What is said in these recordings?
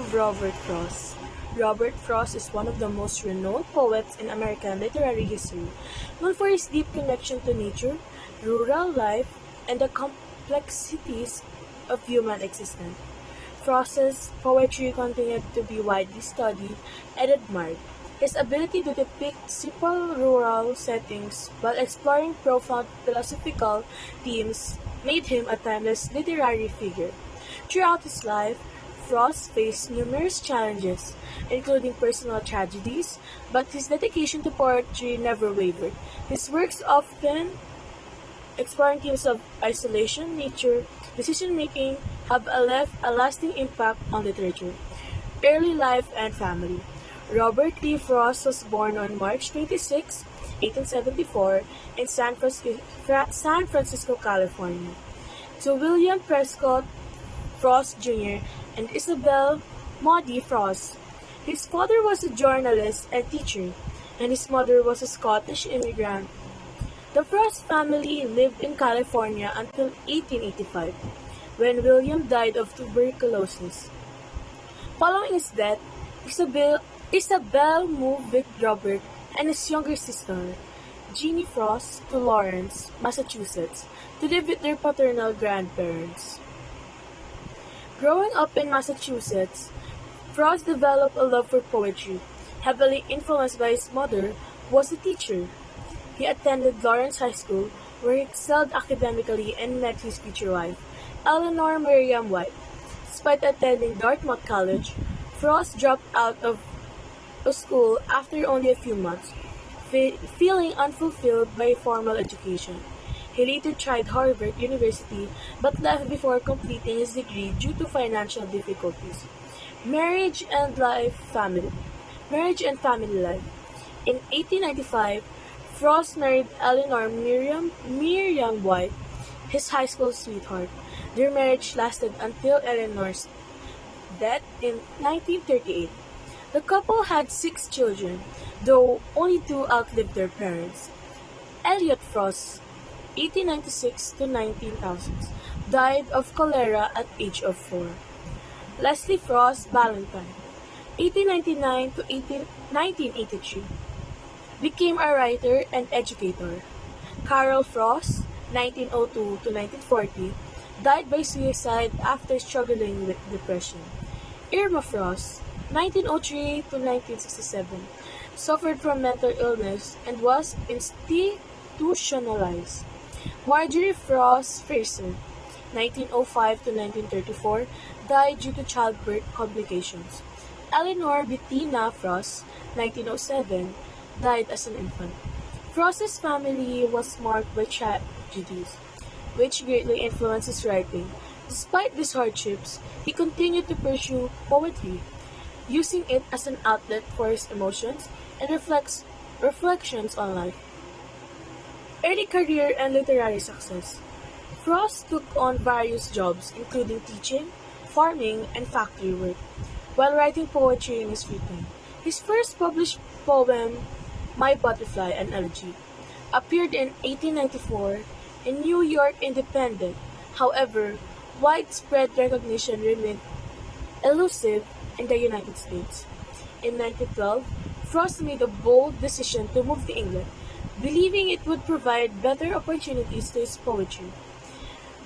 of Robert Frost. Robert Frost is one of the most renowned poets in American literary history, known for his deep connection to nature, rural life, and the complexities of human existence. Frost's poetry continued to be widely studied and admired. His ability to depict simple rural settings while exploring profound philosophical themes made him a timeless literary figure. Throughout his life, Frost faced numerous challenges, including personal tragedies, but his dedication to poetry never wavered. His works often exploring themes of isolation, nature, decision-making have left a lasting impact on literature. Early life and family. Robert Lee Frost was born on March 26, 1874, in San Francisco, California, to William Prescott Frost Jr. and Isabel Maudie Frost. His father was a journalist and teacher, and his mother was a Scottish immigrant. The Frost family lived in California until 1885, when William died of tuberculosis. Following his death, Isabel moved with Robert and his younger sister, Jeannie Frost, to Lawrence, Massachusetts, to live with their paternal grandparents. Growing up in Massachusetts, Frost developed a love for poetry, heavily influenced by his mother, who was a teacher. He attended Lawrence High School, where he excelled academically and met his future wife, Eleanor Miriam White. Despite attending Dartmouth College, Frost dropped out of school after only a few months, feeling unfulfilled by formal education. He later tried Harvard University but left before completing his degree due to financial difficulties. Marriage and family. Marriage and family life. In 1895, Frost married Eleanor Miriam White, his high school sweetheart. Their marriage lasted until Eleanor's death in 1938. The couple had 6 children, though only 2 outlived their parents. Elliot Frost, 1896 to 19,000, died of cholera at age of 4. Leslie Frost Ballantyne, 1899 to 1983, became a writer and educator. Carol Frost, 1902 to 1940, died by suicide after struggling with depression. Irma Frost, 1903 to 1967, suffered from mental illness and was institutionalized. Marjorie Frost Fraser, 1905 to 1934, died due to childbirth complications. Eleanor Bettina Frost, 1907, died as an infant. Frost's family was marked by tragedies, which greatly influenced his writing. Despite these hardships, he continued to pursue poetry, using it as an outlet for his emotions and reflections on life. Early career and literary success. Frost took on various jobs, including teaching, farming, and factory work, while writing poetry in his free time. His first published poem, My Butterfly, an Elegy, appeared in 1894 in New York Independent. However, widespread recognition remained elusive in the United States. In 1912, Frost made a bold decision to move to England, believing it would provide better opportunities to his poetry.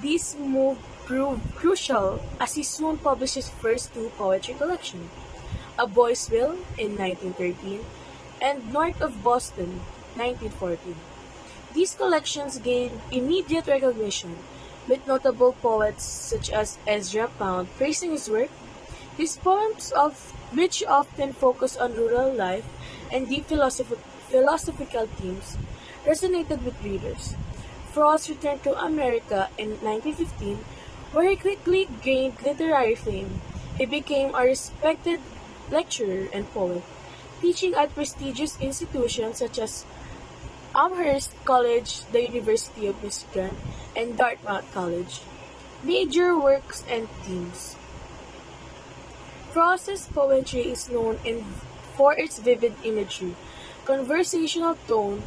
This move proved crucial as he soon published his first 2 poetry collections, A Boy's Will in 1913 and North of Boston, 1914. These collections gained immediate recognition, with notable poets such as Ezra Pound praising his work. His poems, which often focus on rural life and deep philosophical themes, resonated with readers. Frost returned to America in 1915, where he quickly gained literary fame. He became a respected lecturer and poet, teaching at prestigious institutions such as Amherst College, the University of Michigan, and Dartmouth College. Major works and themes. Frost's poetry is known for its vivid imagery, conversational tone,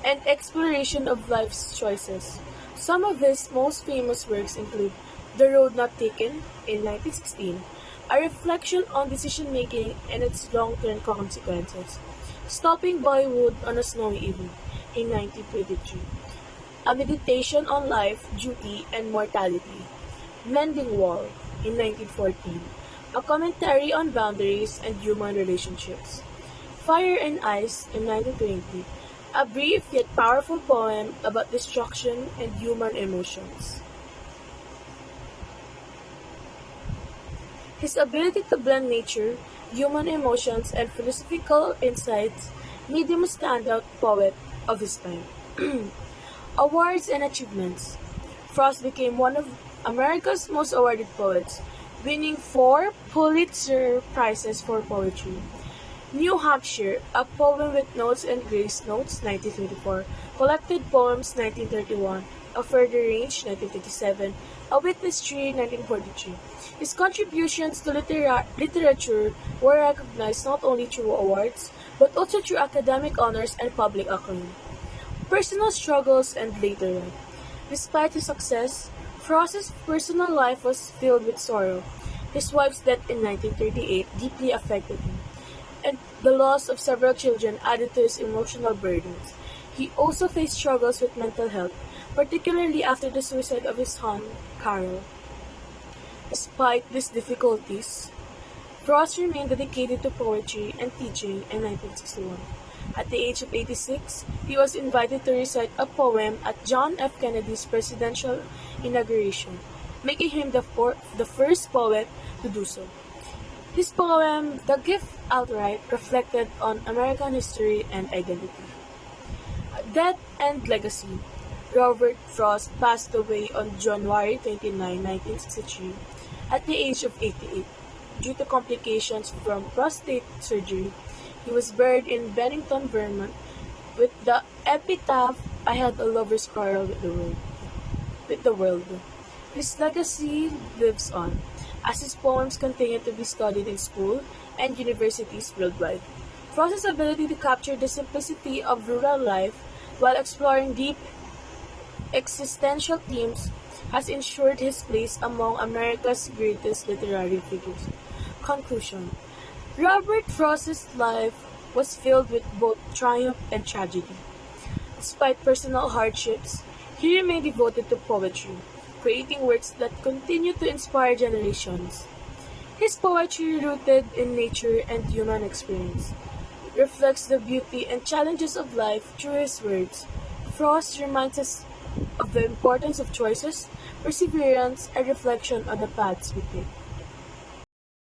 and exploration of life's choices. Some of his most famous works include The Road Not Taken in 1916, a reflection on decision making and its long-term consequences. Stopping Boyhood on a Snowy Evening in 1923, a meditation on life, duty, and mortality. Mending Wall in 1914, a commentary on boundaries and human relationships. Fire and Ice in 1920, a brief yet powerful poem about destruction and human emotions. His ability to blend nature, human emotions, and philosophical insights made him a standout poet of his time. Awards and achievements. Frost became one of America's most awarded poets, winning 4 Pulitzer Prizes for poetry. New Hampshire, a poem with notes and grace notes, 1924. Collected poems, 1931. A Further Range, 1937. A Witness Tree, 1943. His contributions to literature were recognized not only through awards, but also through academic honors and public acclaim. Personal struggles and later life. Despite his success, Frost's personal life was filled with sorrow. His wife's death in 1938 deeply affected him, and the loss of several children added to his emotional burdens. He also faced struggles with mental health, particularly after the suicide of his son, Carol. Despite these difficulties, Frost remained dedicated to poetry and teaching in 1961. At the age of 86, he was invited to recite a poem at John F. Kennedy's presidential inauguration, making him the first poet to do so. His poem, The Gift Outright, reflected on American history and identity. Death and Legacy. Robert Frost passed away on January 29, 1963, at the age of 88, due to complications from prostate surgery. He was buried in Bennington, Vermont, with the epitaph, "I had a lover's quarrel with the world." His legacy lives on, as his poems continue to be studied in school and universities worldwide. Frost's ability to capture the simplicity of rural life while exploring deep existential themes has ensured his place among America's greatest literary figures. Conclusion. Robert Frost's life was filled with both triumph and tragedy. Despite personal hardships, he remained devoted to poetry, creating works that continue to inspire generations. His poetry, rooted in nature and human experience, reflects the beauty and challenges of life through his words. Frost reminds us of the importance of choices, perseverance, and reflection on the paths we take.